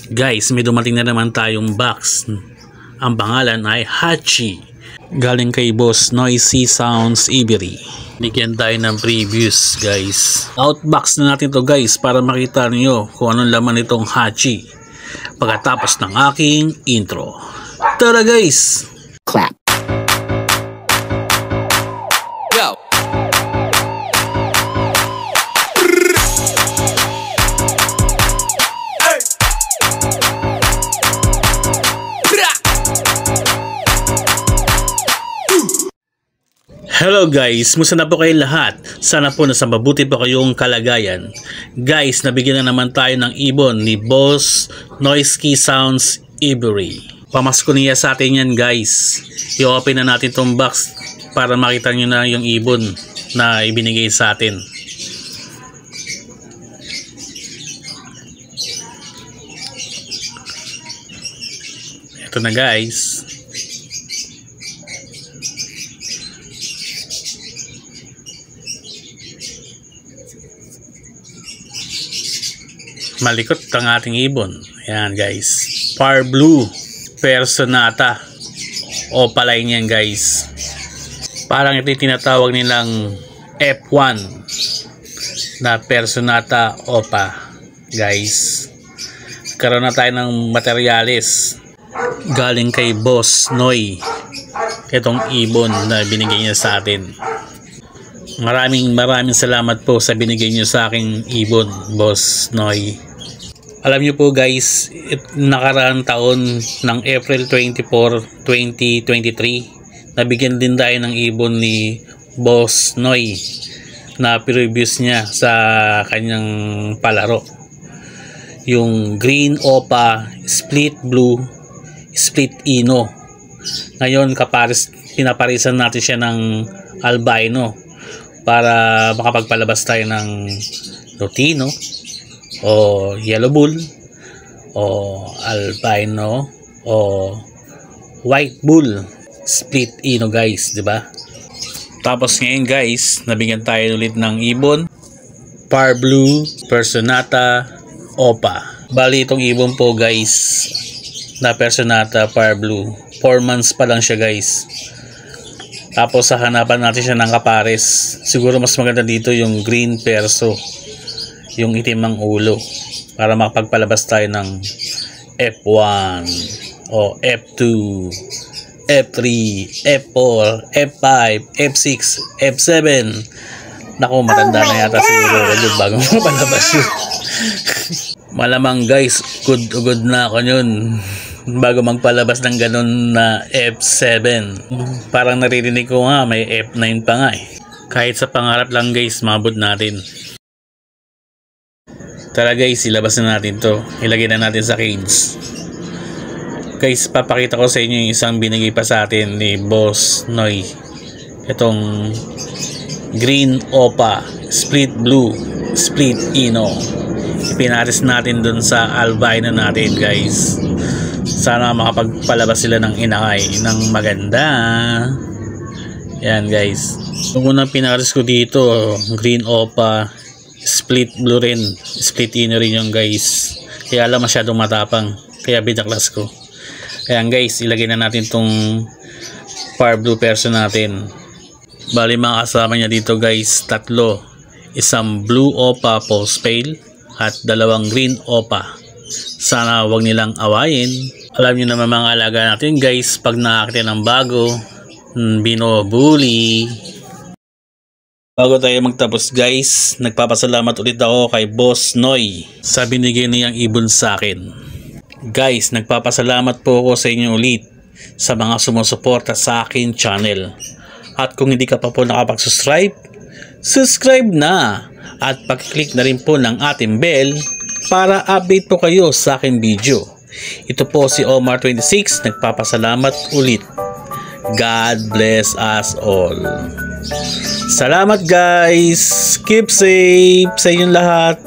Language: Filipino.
Guys, may dumating na naman tayong box. Ang pangalan ay Hachi. Galing kay Boss Noisy Sounds Ibery. Bigyan tayo ng previews, guys. Outbox na natin to, guys, para makita niyo kung anong laman nitong Hachi. Pagkatapos ng aking intro. Tara, guys! Clap. Go. Hello guys, musta na po kayo lahat? Sana po nasa mabuti po kayong kalagayan. Guys, nabigyan na naman tayo ng ibon ni Boss Noisy Sounds Ibery. Pamasko niya sa atin yan, guys. I-open na natin tong box para makita nyo na yung ibon na ibinigay sa atin. Ito na, guys. Malikot ang ating ibon. Ayan, guys. Par Blue Personata Opaline yan, guys. Parang ito tinatawag nilang F1 na Personata Opa, guys. Karoon na tayo ng materyales galing kay Boss Noy. Itong ibon na binigay niya sa atin. Maraming salamat po sa binigay niyo sa aking ibon, Boss Noy. Alam niyo po, guys, nakaraang taon ng April 24, 2023, nabigyan din tayo ng ibon ni Boss Noy na previous niya sa kanyang palaro. Yung Green Opa, Split Blue, Split Ino. Ngayon, pinaparisan natin siya ng albino para makapagpalabas tayo ng Lutino o Yellow Bull o albino o White Bull Split Ino, guys, di ba? Tapos ngayon, guys, nabigyan tayo ulit ng ibon Par Blue Personata Opa. Bali itong ibon po, guys, na Personata Par Blue, 4 months pa lang siya, guys. Tapos sa hanapan natin siya ng kapares. Siguro mas maganda dito yung green perso, yung itim ng ulo, para makapagpalabas tayo ng F1 o F2, F3, F4, F5, F6, F7. Naku, matanda na yata siguro yun bago mapalabas yun. Malamang, guys, good na ako yun bago magpalabas ng ganun na F7. Parang naririnig ko nga may F9 pa nga eh. Kahit sa pangarap lang, guys, mabot natin. Tara, guys, ilabas na natin to. Ilagay na natin sa cage. Guys, papakita ko sa inyo yung isang binigay pa sa atin ni Boss Noy. Itong Green Opa, Split Blue, Split Ino. Ipinaris natin dun sa albino natin, guys. Sana makapagpalabas sila ng inakay ng maganda. Yan, guys. Yung unang pinaris ko dito, Green Opa, Split Blue rin, Split Ino rin yung, guys. Kaya alam, masyadong matapang, kaya binaklas ko. Ayan, guys, ilagay na natin tong Par Blue Person natin. Bali, mga kasama niya dito, guys, 3. Isang Blue Opa Pulse Pale at 2 Green Opa. Sana wag nilang awayin. Alam niyo naman mga alaga natin, guys, pag nakakita ng bago, binobuli. Bago tayo magtapos, guys, nagpapasalamat ulit ako kay Boss Noy sa binigay niyang ibon sa akin. Guys, nagpapasalamat po ako sa inyo ulit sa mga sumusuporta sa akin channel. At kung hindi ka pa po nakapag-subscribe, subscribe na at pag-click na rin po ng ating bell para update po kayo sa aking video. Ito po si Omar26, nagpapasalamat ulit. God bless us all. Salamat, guys. Keep safe sa inyong lahat.